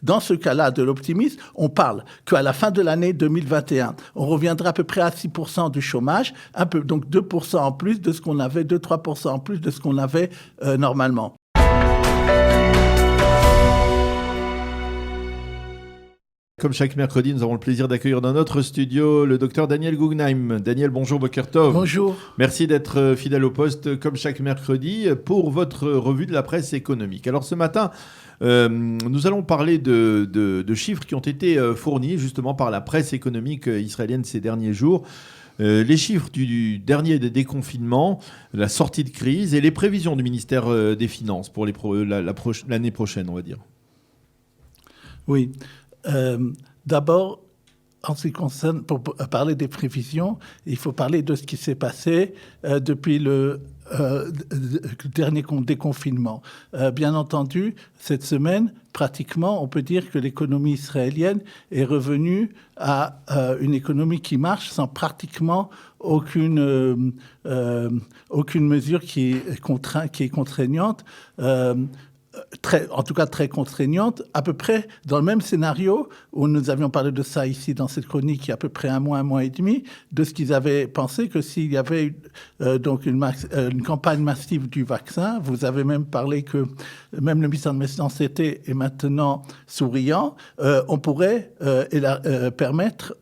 Dans ce cas-là de l'optimisme, on parle qu'à la fin de l'année 2021, on reviendra à peu près à 6% du chômage, donc 2% en plus de ce qu'on avait, 2-3% en plus de ce qu'on avait normalement. Comme chaque mercredi, nous avons le plaisir d'accueillir dans notre studio le docteur Daniel Guggenheim. Daniel, bonjour, Boker Tov. Bonjour. Merci d'être fidèle au poste, comme chaque mercredi, pour votre revue de la presse économique. Alors ce matin, nous allons parler de chiffres qui ont été fournis justement par la presse économique israélienne ces derniers jours. Les chiffres du dernier déconfinement, la sortie de crise et les prévisions du ministère des Finances pour l'année prochaine, on va dire. Oui. D'abord, en ce qui concerne, pour parler des prévisions, il faut parler de ce qui s'est passé depuis le dernier déconfinement. Bien entendu, cette semaine, pratiquement, on peut dire que l'économie israélienne est revenue à une économie qui marche sans pratiquement aucune mesure qui est contraignante. En tout cas très contraignante, à peu près dans le même scénario où nous avions parlé de ça ici dans cette chronique il y a à peu près un mois et demi, de ce qu'ils avaient pensé que s'il y avait donc une campagne massive du vaccin, vous avez même parlé que même le ministère de la Santé est maintenant souriant, on pourrait permettre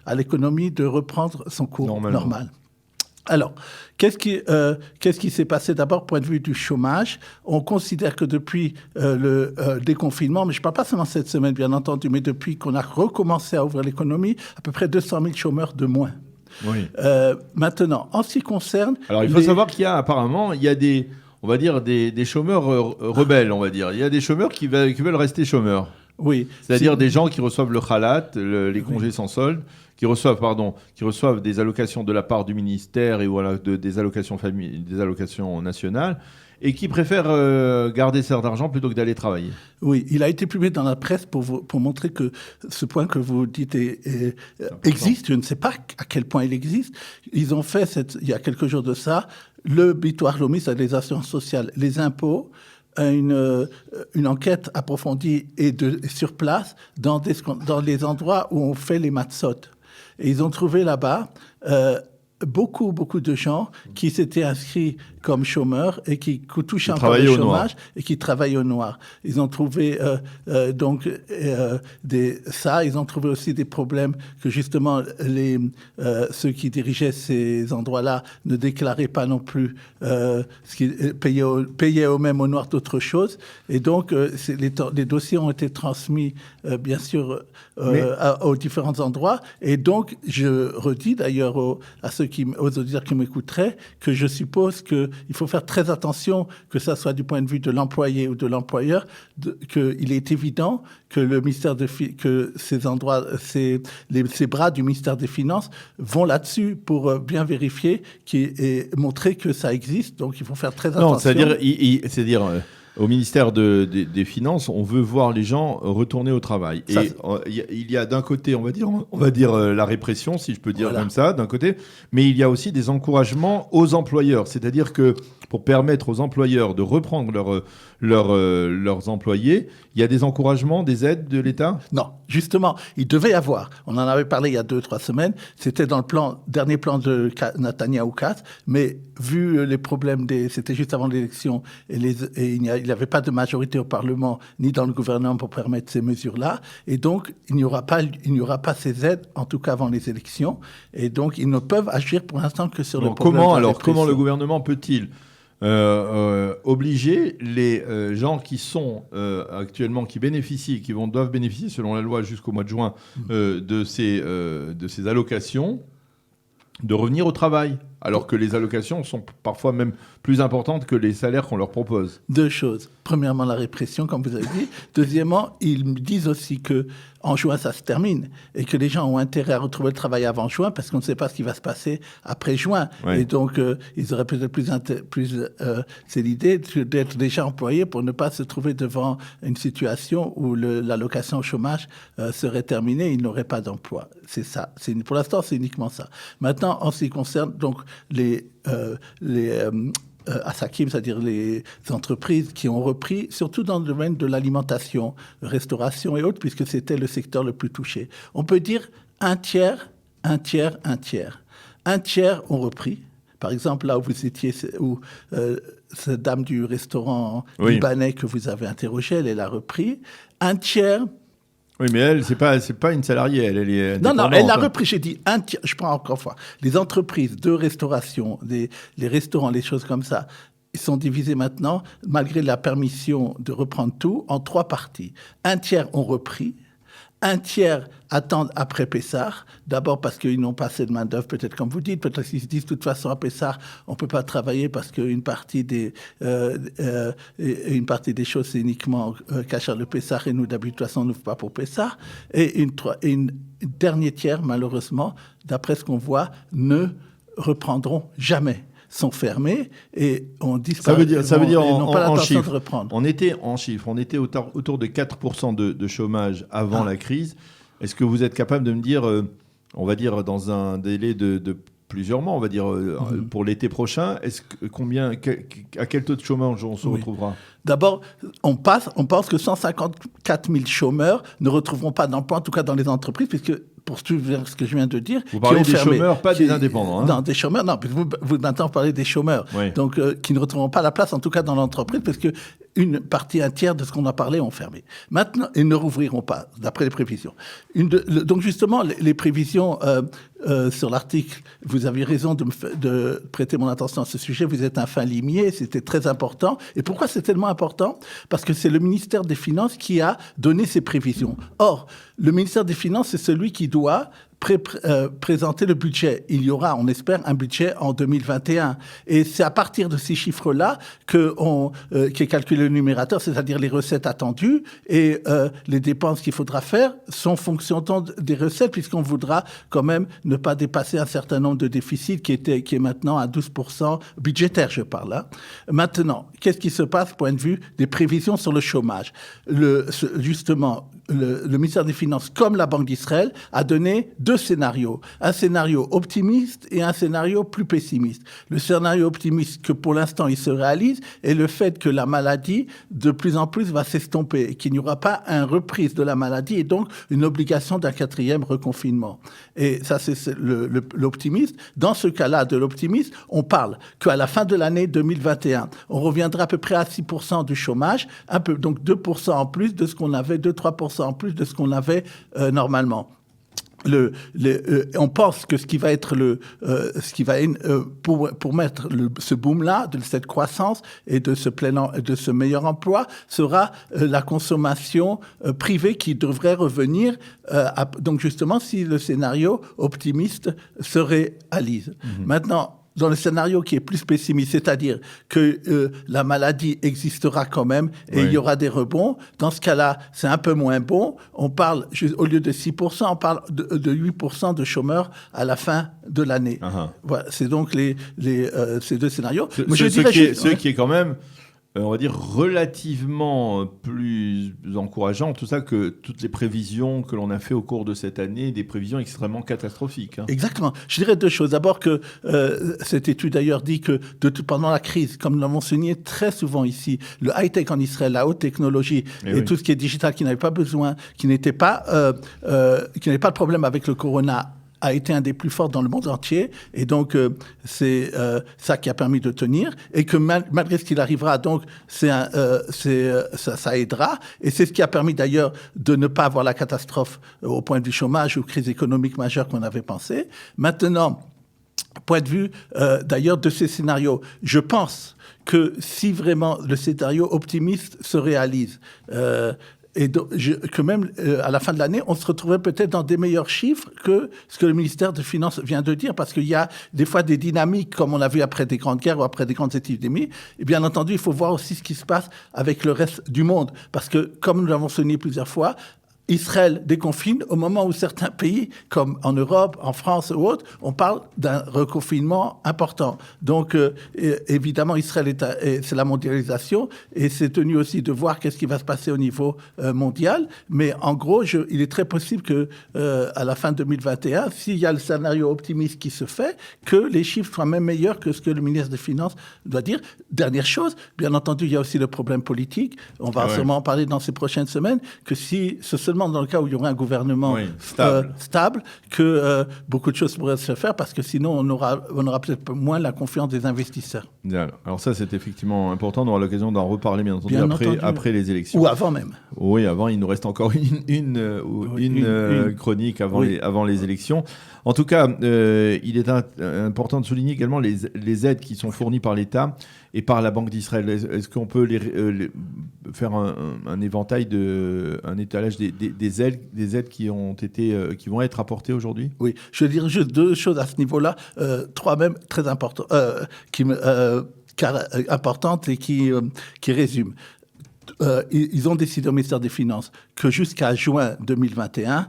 à l'économie de reprendre son cours normal. Alors, qu'est-ce qui s'est passé d'abord, point de vue du chômage? On considère que depuis le déconfinement, mais je ne parle pas seulement cette semaine, bien entendu, mais depuis qu'on a recommencé à ouvrir l'économie, à peu près 200 000 chômeurs de moins. Oui. Maintenant, en ce qui concerne... Alors, il faut savoir qu'il y a apparemment, des chômeurs rebelles, on va dire. Il y a des chômeurs qui veulent rester chômeurs. Oui. C'est-à-dire des gens qui reçoivent le khalat, les congés sans solde, qui reçoivent des allocations de la part du ministère et voilà, des allocations nationales, et qui préfèrent garder cet argent plutôt que d'aller travailler. Oui, il a été publié dans la presse pour montrer que ce point que vous dites existe. Je ne sais pas à quel point il existe. Ils ont fait, il y a quelques jours de ça, le Bitoire Lomi, c'est les assurances sociales, les impôts, une enquête approfondie et sur place dans les endroits où on fait les matzot. Et ils ont trouvé là-bas beaucoup de gens qui s'étaient inscrits comme chômeurs et qui touchaient encore le chômage et qui travaillent au noir. Ils ont trouvé ils ont trouvé aussi des problèmes que justement ceux qui dirigeaient ces endroits-là ne déclaraient pas non plus ce qu'ils payaient eux-mêmes au noir d'autres choses. Et donc les dossiers ont été transmis bien sûr aux différents endroits. Et donc je redis d'ailleurs aux auditeurs qui m'écouteraient que je suppose qu'il faut faire très attention, que ça soit du point de vue de l'employé ou de l'employeur, qu'il est évident que le ministère que ces bras du ministère des Finances vont là-dessus pour bien vérifier et montrer que ça existe. Donc il faut faire très attention. Non, c'est-à-dire au ministère des Finances, on veut voir les gens retourner au travail. Et il y a d'un côté, on va dire la répression, si je peux dire comme ça, d'un côté, mais il y a aussi des encouragements aux employeurs. C'est-à-dire que pour permettre aux employeurs de reprendre leurs employés, il y a des encouragements, des aides de l'État ? Non, justement, il devait y avoir. On en avait parlé il y a 2-3 semaines. C'était dans le dernier plan de Netanyahou Katz, mais vu les problèmes c'était juste avant l'élection et il n'y avait pas de majorité au Parlement ni dans le gouvernement pour permettre ces mesures-là. Et donc, il n'y aura pas ces aides, en tout cas avant les élections. Et donc, ils ne peuvent agir pour l'instant que sur le problème de la répression. Comment le gouvernement peut-il obliger les gens qui sont actuellement, qui doivent bénéficier selon la loi jusqu'au mois de juin de ces allocations, de revenir au travail, alors que les allocations sont parfois même plus importantes que les salaires qu'on leur propose. Deux choses. Premièrement, la répression, comme vous avez dit. Deuxièmement, ils me disent aussi que en juin, ça se termine et que les gens ont intérêt à retrouver le travail avant juin parce qu'on ne sait pas ce qui va se passer après juin. Ouais. Et donc, ils auraient peut-être c'est l'idée d'être déjà employés pour ne pas se trouver devant une situation où l'allocation au chômage serait terminée et ils n'auraient pas d'emploi. C'est ça. Pour l'instant, c'est uniquement ça. Maintenant, en ce qui concerne donc Asakim, c'est-à-dire les entreprises qui ont repris, surtout dans le domaine de l'alimentation, restauration et autres, puisque c'était le secteur le plus touché. On peut dire un tiers. Un tiers ont repris. Par exemple, là où vous étiez, où cette dame du restaurant libanais que vous avez interrogée, elle a repris. Un tiers... Oui, mais elle, c'est pas une salariée, elle est Non, elle a repris, j'ai dit un tiers, je prends encore une fois. Les entreprises de restauration, les restaurants, les choses comme ça, ils sont divisés maintenant, malgré la permission de reprendre tout, en 3 parties. Un tiers ont repris. Un tiers attendent après Pessah, d'abord parce qu'ils n'ont pas assez de main-d'œuvre, peut-être comme vous dites, peut-être qu'ils se disent de toute façon à Pessah, on ne peut pas travailler parce qu'une partie des choses, c'est uniquement Kasher le Pessah, et nous, d'habitude, de toute façon, on n'ouvre pas pour Pessah. Et une dernier tiers, malheureusement, d'après ce qu'on voit, ne reprendront jamais. Sont fermés et on disparaît. Ça veut dire en chiffres. De reprendre. On était autour de 4% de chômage avant la crise. Est-ce que vous êtes capable de me dire, on va dire dans un délai de plusieurs mois, on va dire pour l'été prochain, à quel taux de chômage on se retrouvera ? D'abord, on pense que 154 000 chômeurs ne retrouveront pas d'emploi, en tout cas dans les entreprises, puisque pour suivre ce que je viens de dire... Vous parlez des chômeurs, pas des indépendants. Non, des chômeurs, non. Vous maintenant parlez des chômeurs, donc qui ne retrouveront pas la place, en tout cas dans l'entreprise, parce que un tiers de ce qu'on a parlé ont fermé. Maintenant, ils ne rouvriront pas, d'après les prévisions. Donc justement, les prévisions sur l'article, vous avez raison de prêter mon attention à ce sujet, vous êtes un fin limier, c'était très important. Et pourquoi c'est tellement important ? Parce que c'est le ministère des Finances qui a donné ces prévisions. Or, le ministère des Finances, c'est celui qui doit présenter le budget. Il y aura, on espère, un budget en 2021. Et c'est à partir de ces chiffres-là qu'est calculé le numérateur, c'est-à-dire les recettes attendues et les dépenses qu'il faudra faire sont fonction des recettes, puisqu'on voudra quand même ne pas dépasser un certain nombre de déficits qui est maintenant à 12% budgétaire, je parle. Hein. Maintenant, qu'est-ce qui se passe point de vue des prévisions sur le chômage ? Justement, le ministère des Finances, comme la Banque d'Israël, a donné 2 scénarios. Un scénario optimiste et un scénario plus pessimiste. Le scénario optimiste, que pour l'instant il se réalise, est le fait que la maladie, de plus en plus, va s'estomper et qu'il n'y aura pas une reprise de la maladie et donc une obligation d'un 4e reconfinement. Et ça, c'est l'optimiste. Dans ce cas-là, de l'optimiste, on parle qu'à la fin de l'année 2021, on reviendra à peu près à 6% du chômage, donc 2% en plus de ce qu'on avait, 2-3% en plus de ce qu'on avait normalement. On pense que ce qui va être pour mettre ce boom-là, de cette croissance et de ce meilleur emploi, sera la consommation privée qui devrait revenir. Donc justement, si le scénario optimiste se réalise. Maintenant, dans le scénario qui est plus pessimiste, c'est-à-dire que la maladie existera quand même et il y aura des rebonds. Dans ce cas-là, c'est un peu moins bon. On parle, au lieu de 6%, on parle de 8% de chômeurs à la fin de l'année. Voilà, c'est donc ces 2 scénarios. Ce qui est quand même, on va dire, relativement plus encourageant, tout ça, que toutes les prévisions que l'on a fait au cours de cette année, des prévisions extrêmement catastrophiques. Hein. Exactement. Je dirais 2 choses. D'abord que cette étude d'ailleurs dit que pendant la crise, comme nous l'avons souligné très souvent ici, le high-tech en Israël, la haute technologie et tout ce qui est digital, qui n'avait pas besoin, qui n'avait pas de problème avec le corona, a été un des plus forts dans le monde entier. Et donc, c'est ça qui a permis de tenir. Et que malgré ce qu'il arrivera, donc, ça aidera. Et c'est ce qui a permis d'ailleurs de ne pas avoir la catastrophe au point du chômage ou crise économique majeure qu'on avait pensé. Maintenant, point de vue d'ailleurs de ces scénarios, je pense que si vraiment le scénario optimiste se réalise, et donc, que même à la fin de l'année, on se retrouverait peut-être dans des meilleurs chiffres que ce que le ministère des Finances vient de dire, parce qu'il y a des fois des dynamiques, comme on a vu après des grandes guerres ou après des grandes épidémies. Et bien entendu, il faut voir aussi ce qui se passe avec le reste du monde, parce que, comme nous l'avons souligné plusieurs fois, Israël déconfine au moment où certains pays, comme en Europe, en France ou autres, on parle d'un reconfinement important. Donc, évidemment, Israël, c'est la mondialisation et c'est tenu aussi de voir qu'est-ce qui va se passer au niveau mondial. Mais en gros, il est très possible que à la fin 2021, s'il y a le scénario optimiste qui se fait, que les chiffres soient même meilleurs que ce que le ministre des Finances doit dire. Dernière chose, bien entendu, il y a aussi le problème politique. On va sûrement en parler dans ces prochaines semaines, que si c'est seulement dans le cas où il y aura un gouvernement stable que beaucoup de choses pourraient se faire, parce que sinon on aura peut-être moins la confiance des investisseurs. Alors ça, c'est effectivement important. On aura l'occasion d'en reparler, bien entendu, après les élections. Ou avant même. Oui, avant, il nous reste encore une chronique avant les élections. En tout cas, il est important de souligner également les aides qui sont fournies par l'État et par la Banque d'Israël. Est-ce qu'on peut faire un éventail, un étalage des aides qui vont être apportées aujourd'hui? Oui, je veux dire juste deux choses à ce niveau-là, trois même très importantes, importantes et qui résument. Ils ont décidé au ministère des Finances que jusqu'à juin 2021,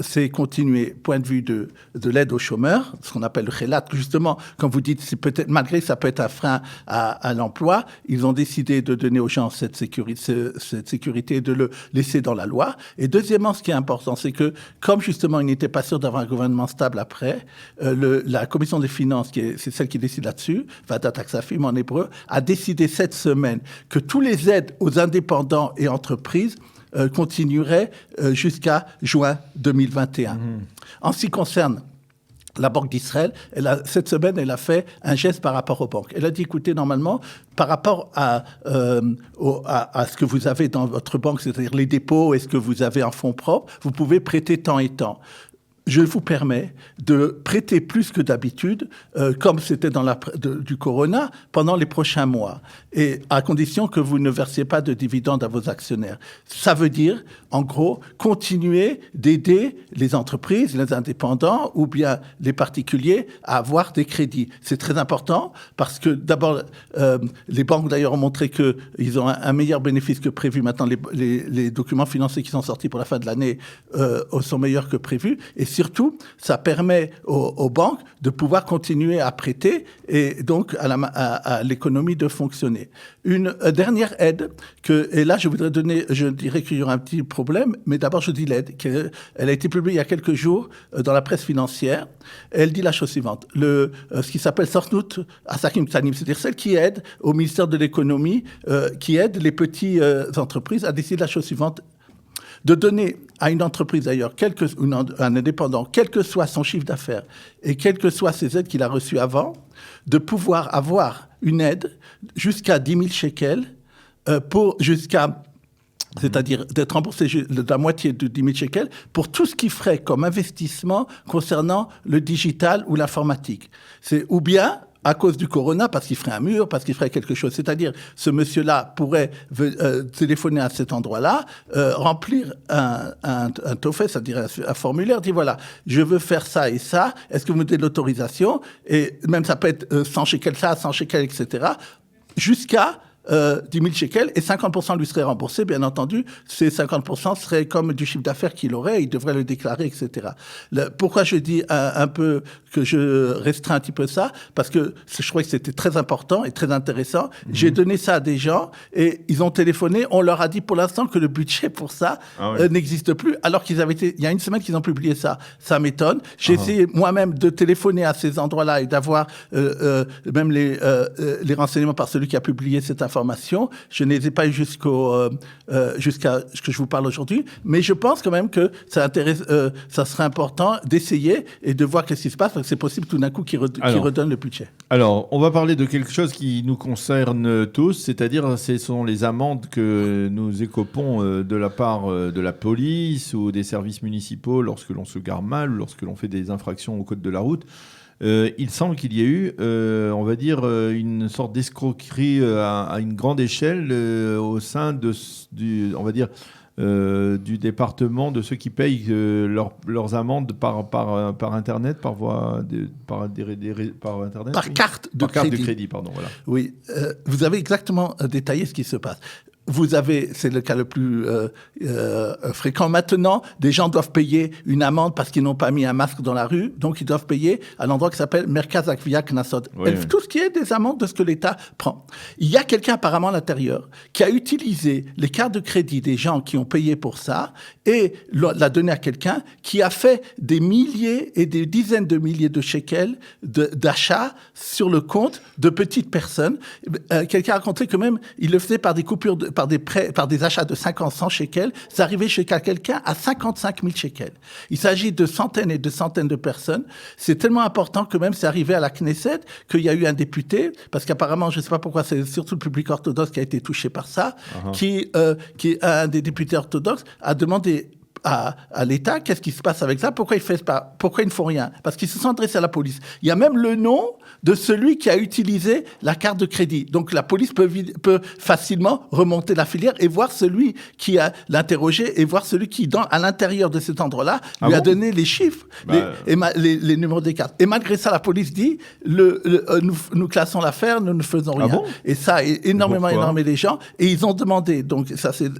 c'est continuer, point de vue de l'aide aux chômeurs, ce qu'on appelle le Chelat, justement, comme vous dites, c'est peut-être, malgré que ça peut être un frein à l'emploi, ils ont décidé de donner aux gens cette sécurité, de le laisser dans la loi. Et deuxièmement, ce qui est important, c'est que, comme justement, ils n'étaient pas sûrs d'avoir un gouvernement stable après, la Commission des finances, c'est celle qui décide là-dessus, Vadat Aksafim en hébreu, a décidé cette semaine que tous les aides aux indépendants et entreprises continuerait jusqu'à juin 2021. En ce qui concerne la Banque d'Israël, cette semaine, elle a fait un geste par rapport aux banques. Elle a dit, écoutez, normalement, par rapport à ce que vous avez dans votre banque, c'est-à-dire les dépôts et ce que vous avez en fonds propres, vous pouvez prêter tant et tant. Je vous permets de prêter plus que d'habitude, comme c'était du Corona, pendant les prochains mois, et à condition que vous ne versiez pas de dividendes à vos actionnaires. Ça veut dire, en gros, continuer d'aider les entreprises, les indépendants ou bien les particuliers à avoir des crédits. C'est très important parce que, d'abord, les banques, d'ailleurs, ont montré qu'ils ont un meilleur bénéfice que prévu. Maintenant, les documents financiers qui sont sortis pour la fin de l'année sont meilleurs que prévu. Et surtout, ça permet aux banques de pouvoir continuer à prêter et donc à l'économie de fonctionner. Une dernière aide, et là je voudrais donner, je dirais qu'il y aura un petit problème, mais d'abord je dis l'aide, elle a été publiée il y a quelques jours dans la presse financière. Elle dit la chose suivante, ce qui s'appelle Sornout Asakim Tsanim, c'est-à-dire celle qui aide au ministère de l'économie, qui aide les petites entreprises à décider la chose suivante, de donner à une entreprise d'ailleurs, un indépendant, quel que soit son chiffre d'affaires et quelles que soient ses aides qu'il a reçues avant, de pouvoir avoir une aide jusqu'à 10 000 shekels, c'est-à-dire d'être remboursé de la moitié de 10 000 shekels pour tout ce qu'il ferait comme investissement concernant le digital ou l'informatique. C'est ou bien à cause du corona, parce qu'il ferait un mur, parce qu'il ferait quelque chose. C'est-à-dire, ce monsieur-là pourrait téléphoner à cet endroit-là, remplir un TOEFL, c'est-à-dire un formulaire, dire voilà, je veux faire ça et ça, est-ce que vous me donnez l'autorisation? Et même ça peut être 100 shekels ça, 100 shekels, etc., jusqu'à 10 000 shekels, et 50% lui serait remboursé, bien entendu. Ces 50% seraient comme du chiffre d'affaires qu'il aurait, il devrait le déclarer, etc. Pourquoi je dis un peu que je restreins un petit peu ça? Parce que je trouvais que c'était très important et très intéressant. J'ai donné ça à des gens, et ils ont téléphoné, on leur a dit pour l'instant que le budget pour ça n'existe plus, alors il y a une semaine qu'ils ont publié ça. Ça m'étonne. J'ai essayé moi-même de téléphoner à ces endroits-là et d'avoir même les renseignements par celui qui a publié cette information. Je ne les ai pas eu jusqu'à ce que je vous parle aujourd'hui, mais je pense quand même que ça serait important d'essayer et de voir qu'est-ce qui se passe, parce que c'est possible tout d'un coup qu'ils redonnent le budget. Alors, on va parler de quelque chose qui nous concerne tous, c'est-à-dire ce sont les amendes que nous écopons de la part de la police ou des services municipaux lorsque l'on se gare mal, ou lorsque l'on fait des infractions au code de la route. Il semble qu'il y ait eu, on va dire, une sorte d'escroquerie à une grande échelle au sein du département de ceux qui payent leurs amendes par Internet, par Internet. Par carte de crédit. Pardon, voilà. Oui, vous avez exactement détaillé ce qui se passe. c'est le cas le plus fréquent maintenant, des gens doivent payer une amende parce qu'ils n'ont pas mis un masque dans la rue, donc ils doivent payer à l'endroit qui s'appelle Merkaz Akvia Knassot. Tout ce qui est des amendes de ce que l'État prend. Il y a quelqu'un apparemment à l'intérieur qui a utilisé les cartes de crédit des gens qui ont payé pour ça et l'a donné à quelqu'un qui a fait des milliers et des dizaines de milliers de shekels d'achats sur le compte de petites personnes. Quelqu'un a raconté que même il le faisait par des coupures, par des prêts, par des achats de 50-100 shekels. Ça arrivait chez quelqu'un à 55 000 shekels. Il s'agit de centaines et de centaines de personnes. C'est tellement important que même c'est arrivé à la Knesset qu'il y a eu un député, parce qu'apparemment, je ne sais pas pourquoi, c'est surtout le public orthodoxe qui a été touché par ça, qui un des députés orthodoxes a demandé à l'État, qu'est-ce qui se passe avec ça? Pourquoi ils ne font rien? Parce qu'ils se sont adressés à la police. Il y a même le nom de celui qui a utilisé la carte de crédit. Donc la police peut facilement remonter la filière et voir celui qui a l'interrogé et voir celui qui, à l'intérieur de cet endroit-là, lui a donné les chiffres, les numéros des cartes. Et malgré ça, la police dit, nous classons l'affaire, nous ne faisons rien. Et ça a énormément énormé les gens. Et ils ont demandé, donc ça c'est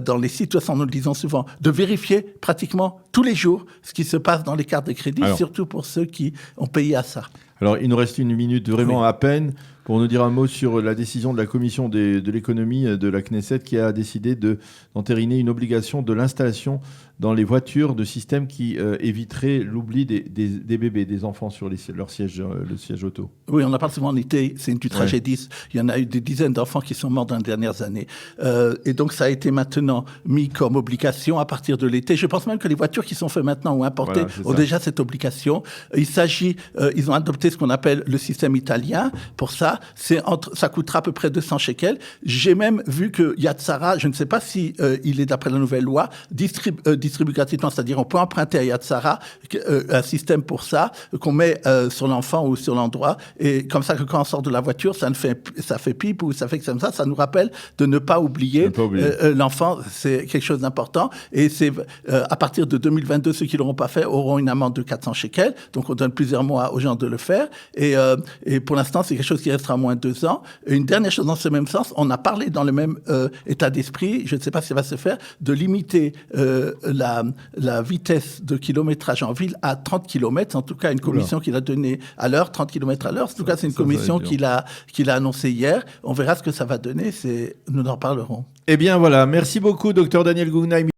dans les sites, de toute façon, nous le disons souvent, de vérifier pratiquement tous les jours ce qui se passe dans les cartes de crédit, surtout pour ceux qui ont payé à ça. Alors, il nous reste une minute vraiment à peine pour nous dire un mot sur la décision de la commission de l'économie de la Knesset qui a décidé d'entériner une obligation de l'installation dans les voitures de systèmes qui éviteraient l'oubli des bébés, des enfants sur leur siège, le siège auto. Oui, on en parle souvent en été, c'est une tragédie. Il y en a eu des dizaines d'enfants qui sont morts dans les dernières années. Et donc, ça a été maintenant mis comme obligation à partir de l'été. Je pense même que les voitures qui sont faites maintenant ou importées ont déjà cette obligation. Il s'agit, ils ont adopté ce qu'on appelle le système italien. Pour ça, ça coûtera à peu près 200 shekels. J'ai même vu que Yad Sarah, je ne sais pas si il est d'après la nouvelle loi, distribue gratuitement, c'est-à-dire on peut emprunter à Yad Sarah un système pour ça qu'on met sur l'enfant ou sur l'endroit et comme ça que quand on sort de la voiture ça fait pipe ou ça fait comme ça nous rappelle de ne pas oublier l'enfant. C'est quelque chose d'important et c'est à partir de 2022 ceux qui l'auront pas fait auront une amende de 400 shekels, donc on donne plusieurs mois aux gens de le faire et pour l'instant c'est quelque chose qui restera moins de 2 ans. Et une dernière chose dans ce même sens, on a parlé dans le même état d'esprit, je ne sais pas si ça va se faire, de limiter la vitesse de kilométrage en ville à 30 km, en tout cas une commission qui l'a donnée à l'heure, 30 km à l'heure. En tout cas, c'est une commission qui l'a annoncé hier. On verra ce que ça va donner, nous en parlerons. Eh bien voilà, merci beaucoup, Dr Daniel Guggenheim.